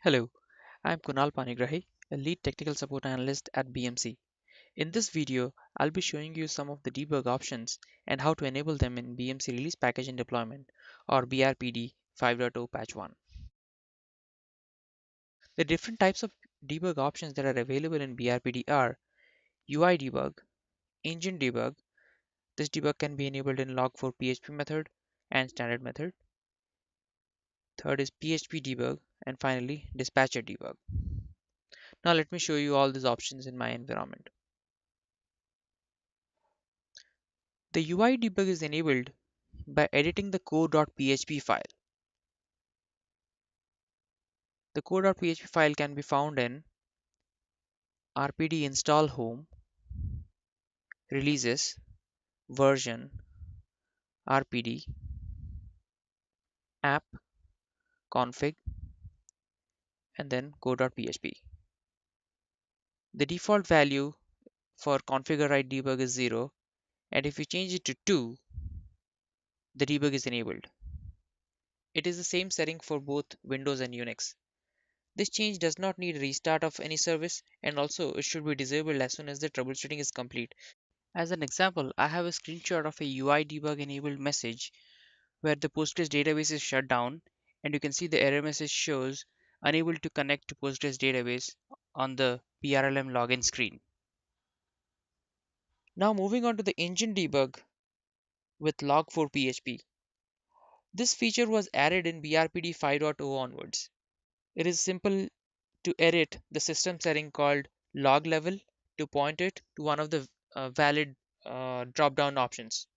Hello, I'm Kunal Panigrahi, a lead technical support analyst at BMC. In this video, I'll be showing you some of the debug options and how to enable them in BMC Release Package and Deployment or BRPD 5.0 Patch 1. The different types of debug options that are available in BRPD are UI debug, engine debug. This debug can be enabled in log4 PHP method and standard method. Third is PHP debug, and finally dispatcher debug. Now let me show you all these options in my environment. The UI debug is enabled by editing the core.php file. The core.php file can be found in rpd install home, releases, version, rpd, app, config, and then core.php. The default value for configure write debug is 0, and if you change it to 2, the debug is enabled. It is the same setting for both Windows and Unix. This change does not need a restart of any service, and also it should be disabled as soon as the troubleshooting is complete. As an example, I have a screenshot of a UI debug enabled message where the Postgres database is shut down, and you can see the error message shows unable to connect to Postgres database on the PRLM login screen. Now moving on to the engine debug with log4 PHP. This feature was added in BRPD 5.0 onwards. It is simple to edit the system setting called log level to point it to one of the valid drop down options.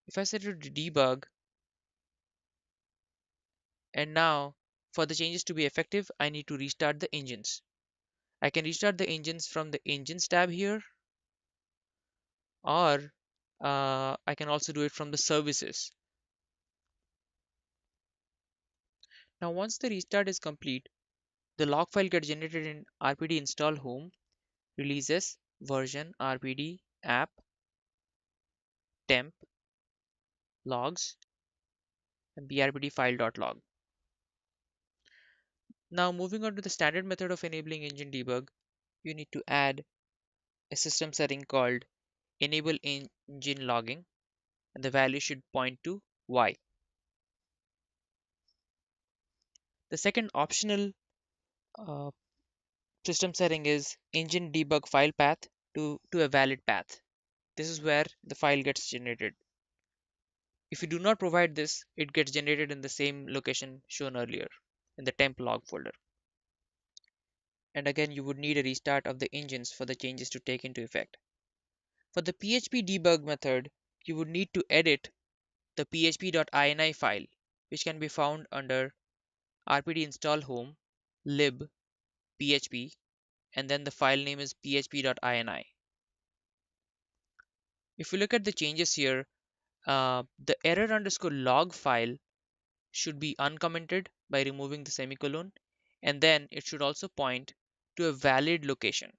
If I set it to debug, and now for the changes to be effective, I need to restart the engines. I can restart the engines from the engines tab here, or I can also do it from the services. Now once the restart is complete, the log file gets generated in rpd install home, releases, version, rpd, app, temp, logs, and brpd file.log. Now moving on to the standard method of enabling engine debug, you need to add a system setting called enable engine logging, and the value should point to Y. The second optional uh, system setting is engine debug file path to a valid path. This is where the file gets generated. If you do not provide this, it gets generated in the same location shown earlier in the temp log folder. And again, you would need a restart of the engines for the changes to take into effect. For the PHP debug method, you would need to edit the php.ini file, which can be found under rpd install home, lib, php, and then the file name is php.ini. If you look at the changes here, the error underscore log file should be uncommented by removing the semicolon, and then it should also point to a valid location.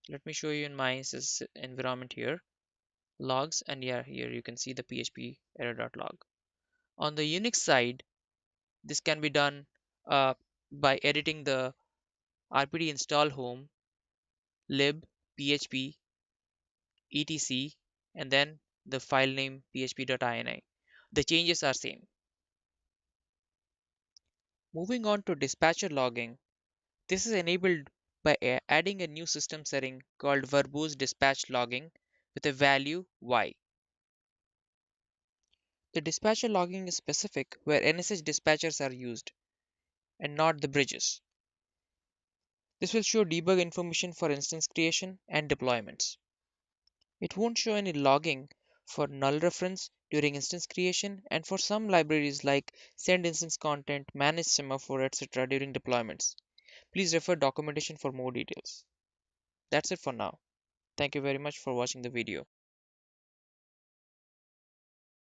Let me show you in my environment here, logs, and yeah, here you can see the php error.log. On the Unix side, this can be done by editing the rpd install home, lib, php, etc, and then the file name php.ini. The changes are same. Moving on to dispatcher logging, this is enabled by adding a new system setting called verbose dispatch logging with a value y. The dispatcher logging is specific where NSH dispatchers are used and not the bridges. This will show debug information for instance creation and deployments. It won't show any logging for null reference during instance creation and for some libraries like send instance content, manage semaphore, etc. during deployments. Please refer documentation for more details. That's it for now. Thank you very much for watching the video.